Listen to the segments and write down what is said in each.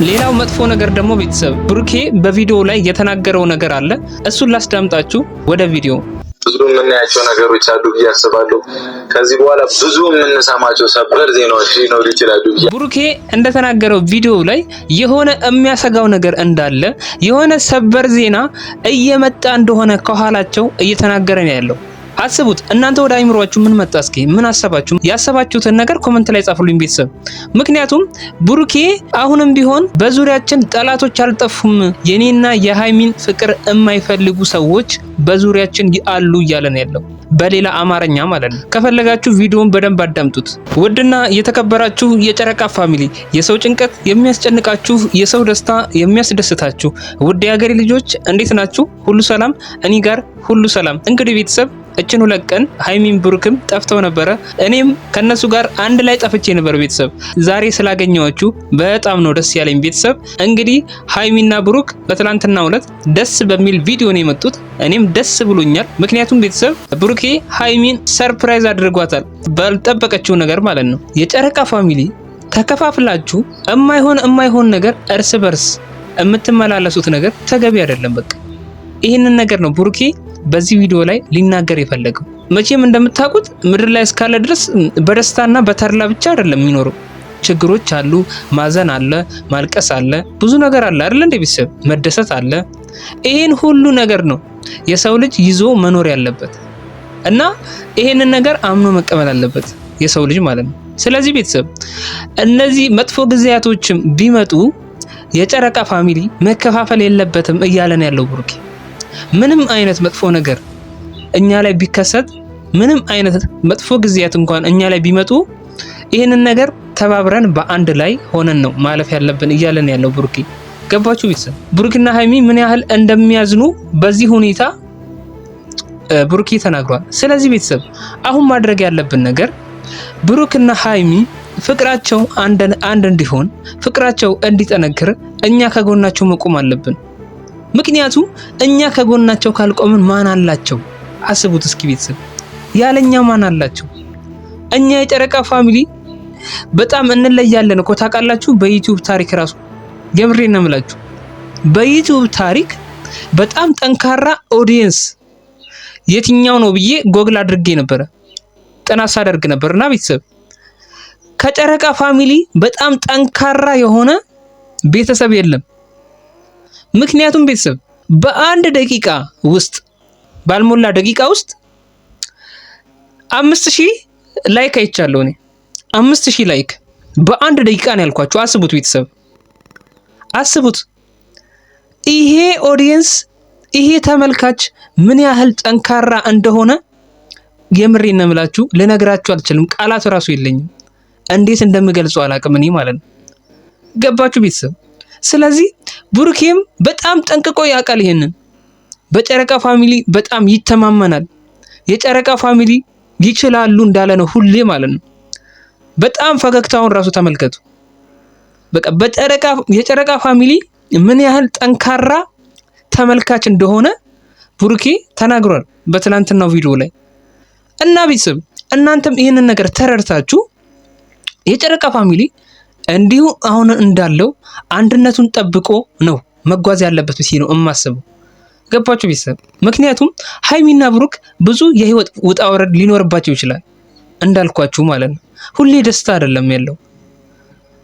ሌላው መጥፎ ነገር ደግሞ ቤተሰብ ብሩኬ በቪዲዮ ላይ የተናገረው ነገር አለ። እሱን ላስዳምጣችሁ ወደ ቪዲዮ። ብዙ የምናያቸው ነገሮች አሉ ብዬ አስባለሁ። ከዚህ በኋላ ብዙ የምንሰማቸው ሰበር ዜናዎች ሊኖሩ ይችላሉ። ብሩኬ እንደተናገረው ቪዲዮ ላይ የሆነ የሚያሰጋው ነገር እንዳለ፣ የሆነ ሰበር ዜና እየመጣ እንደሆነ ከኋላቸው እየተናገረ ነው ያለው። አስቡት እናንተ ወደ አይምሮአችሁ ምን መጣ? እስኪ ምን አሰባችሁ? ያሰባችሁትን ነገር ኮሜንት ላይ ጻፉልኝ ቤተሰብ። ምክንያቱም ብሩኬ አሁንም ቢሆን በዙሪያችን ጠላቶች አልጠፉም፣ የኔና የሃይሚን ፍቅር የማይፈልጉ ሰዎች በዙሪያችን አሉ እያለ ነው ያለው፣ በሌላ አማርኛ ማለት ነው። ከፈለጋችሁ ቪዲዮውን በደንብ አዳምጡት። ውድና የተከበራችሁ የጨረቃ ፋሚሊ፣ የሰው ጭንቀት የሚያስጨንቃችሁ፣ የሰው ደስታ የሚያስደስታችሁ ውድ የሀገሬ ልጆች እንዴት ናችሁ? ሁሉ ሰላም? እኔ ጋር ሁሉ ሰላም። እንግዲህ ቤተሰብ እችን ሁለት ቀን ሃይሚን ብሩክም ጠፍተው ነበረ። እኔም ከነሱ ጋር አንድ ላይ ጠፍቼ ነበር ቤተሰብ። ዛሬ ስላገኘኋችሁ በጣም ነው ደስ ያለኝ ቤተሰብ። እንግዲህ ሃይሚና ብሩክ በትላንትናው ዕለት ደስ በሚል ቪዲዮ ነው የመጡት። እኔም ደስ ብሎኛል። ምክንያቱም ቤተሰብ ብሩኬ ሃይሚን ሰርፕራይዝ አድርጓታል፣ ባልጠበቀችው ነገር ማለት ነው። የጨረቃ ፋሚሊ ተከፋፍላችሁ የማይሆን ነገር እርስ በርስ የምትመላለሱት ነገር ተገቢ አይደለም። በቃ ይህንን ነገር ነው ብሩኬ በዚህ ቪዲዮ ላይ ሊናገር የፈለገው። መቼም እንደምታውቁት ምድር ላይ እስካለ ድረስ በደስታና በተድላ ብቻ አይደለም የሚኖረው። ችግሮች አሉ፣ ማዘን አለ፣ ማልቀስ አለ፣ ብዙ ነገር አለ አይደል እንደ ቤተሰብ መደሰት አለ። ይሄን ሁሉ ነገር ነው የሰው ልጅ ይዞ መኖር ያለበት እና ይሄንን ነገር አምኖ መቀበል አለበት የሰው ልጅ ማለት ነው። ስለዚህ ቤተሰብ እነዚህ መጥፎ ጊዜያቶችም ቢመጡ የጨረቃ ፋሚሊ መከፋፈል የለበትም እያለን ያለው ብሩኬ። ምንም አይነት መጥፎ ነገር እኛ ላይ ቢከሰት፣ ምንም አይነት መጥፎ ጊዜያት እንኳን እኛ ላይ ቢመጡ ይህንን ነገር ተባብረን በአንድ ላይ ሆነን ነው ማለፍ ያለብን እያለን ያለው ብሩኬ። ገባችሁ ቤተሰብ? ብሩክና ሃይሚ ምን ያህል እንደሚያዝኑ በዚህ ሁኔታ ብሩኬ ተናግሯል። ስለዚህ ቤተሰብ አሁን ማድረግ ያለብን ነገር ብሩክና ሃይሚ ፍቅራቸው አንድ እንዲሆን፣ ፍቅራቸው እንዲጠነክር እኛ ከጎናቸው መቆም አለብን። ምክንያቱም እኛ ከጎናቸው ካልቆምን ማን አላቸው? አስቡት እስኪ ቤተሰብ፣ ያለኛ ማን አላቸው? እኛ የጨረቃ ፋሚሊ በጣም እንለያለን እኮ ታውቃላችሁ። በዩቲዩብ ታሪክ ራሱ የምሬን ነው የምላችሁ፣ በዩቲዩብ ታሪክ በጣም ጠንካራ ኦዲየንስ የትኛው ነው ብዬ ጎግል አድርጌ ነበረ፣ ጥናት ሳደርግ ነበርና ቤተሰብ ከጨረቃ ፋሚሊ በጣም ጠንካራ የሆነ ቤተሰብ የለም። ምክንያቱም ቤተሰብ በአንድ ደቂቃ ውስጥ ባልሞላ ደቂቃ ውስጥ 5000 ላይክ አይቻለሁ እኔ። 5000 ላይክ በአንድ ደቂቃ ነው ያልኳችሁ። አስቡት ቤተሰብ አስቡት። ይሄ ኦዲየንስ ይሄ ተመልካች ምን ያህል ጠንካራ እንደሆነ የምሬን ነው የምላችሁ፣ ልነግራችሁ አልችልም። ቃላት ራሱ የለኝም። እንዴት እንደምገልጸው አላቅም እኔ ማለት ነው። ገባችሁ ቤተሰብ? ስለዚህ ብሩኬም በጣም ጠንቅቆ ያውቃል ይሄንን። በጨረቃ ፋሚሊ በጣም ይተማመናል። የጨረቃ ፋሚሊ ይችላሉ እንዳለ ነው ሁሌ ማለት ነው። በጣም ፈገግታውን ራሱ ተመልከቱ። በቃ የጨረቃ ፋሚሊ ምን ያህል ጠንካራ ተመልካች እንደሆነ ብሩኬ ተናግሯል በትናንትናው ቪዲዮ ላይ። እና ቤተሰብ እናንተም ይሄንን ነገር ተረድታችሁ የጨረቃ ፋሚሊ እንዲሁ አሁን እንዳለው አንድነቱን ጠብቆ ነው መጓዝ ያለበት ብዬ ነው የማስበው። ገባችሁ ቤተሰብ? ምክንያቱም ሃይሚና ብሩክ ብዙ የህይወት ውጣ ወረድ ሊኖርባቸው ይችላል እንዳልኳችሁ ማለት ነው። ሁሌ ደስታ አይደለም ያለው።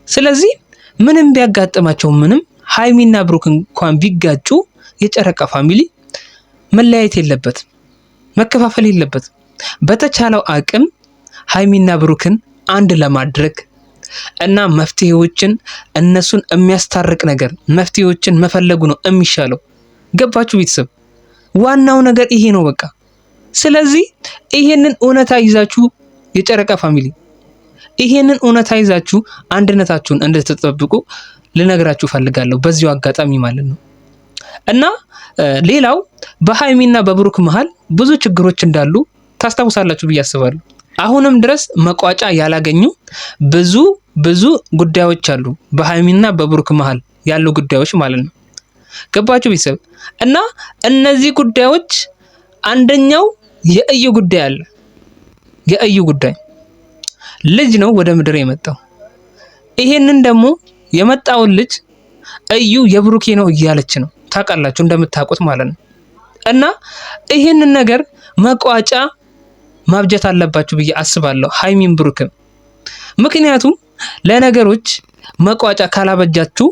ስለዚህ ምንም ቢያጋጥማቸው፣ ምንም ሃይሚና ብሩክ እንኳን ቢጋጩ የጨረቃ ፋሚሊ መለያየት የለበትም፣ መከፋፈል የለበትም። በተቻለው አቅም ሃይሚና ብሩክን አንድ ለማድረግ እና መፍትሄዎችን እነሱን የሚያስታርቅ ነገር መፍትሄዎችን መፈለጉ ነው የሚሻለው። ገባችሁ ቤተሰብ? ዋናው ነገር ይሄ ነው በቃ። ስለዚህ ይሄንን እውነታ ይዛችሁ የጨረቃ ፋሚሊ ይሄንን እውነታ ይዛችሁ አንድነታችሁን እንድትጠብቁ ልነግራችሁ ፈልጋለሁ በዚሁ አጋጣሚ ማለት ነው። እና ሌላው በሃይሚና በብሩክ መሃል ብዙ ችግሮች እንዳሉ ታስታውሳላችሁ ብዬ አስባለሁ። አሁንም ድረስ መቋጫ ያላገኙ ብዙ ጉዳዮች አሉ በሃይሚና በብሩክ መሃል ያሉ ጉዳዮች ማለት ነው። ገባችሁ ቤተሰብ? እና እነዚህ ጉዳዮች አንደኛው የእዩ ጉዳይ አለ። የእዩ ጉዳይ ልጅ ነው ወደ ምድር የመጣው። ይሄንን ደግሞ የመጣውን ልጅ እዩ የብሩኬ ነው እያለች ነው። ታውቃላችሁ እንደምታውቁት ማለት ነው። እና ይሄንን ነገር መቋጫ ማብጀት አለባችሁ ብዬ አስባለሁ ሀይሚን ብሩክም። ምክንያቱም ለነገሮች መቋጫ ካላበጃችሁ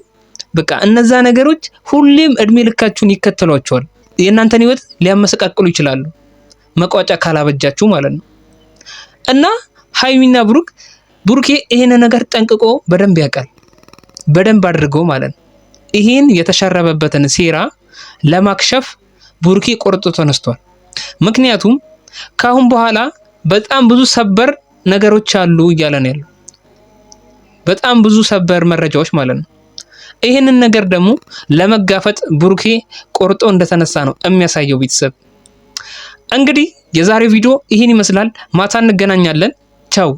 በቃ እነዛ ነገሮች ሁሌም እድሜ ልካችሁን ይከተሏቸዋል። የእናንተን ህይወት ሊያመሰቃቅሉ ይችላሉ መቋጫ ካላበጃችሁ ማለት ነው። እና ሀይሚና ብሩኬ ይሄን ነገር ጠንቅቆ በደንብ ያውቃል፣ በደንብ አድርጎ ማለት ነው። ይሄን የተሸረበበትን ሴራ ለማክሸፍ ብሩኬ ቆርጦ ተነስቷል። ምክንያቱም ካሁን በኋላ በጣም ብዙ ሰበር ነገሮች አሉ እያለ ነው ያለው። በጣም ብዙ ሰበር መረጃዎች ማለት ነው። ይሄንን ነገር ደግሞ ለመጋፈጥ ብሩኬ ቆርጦ እንደተነሳ ነው የሚያሳየው። ቤተሰብ እንግዲህ የዛሬው ቪዲዮ ይሄን ይመስላል። ማታ እንገናኛለን። ቻው።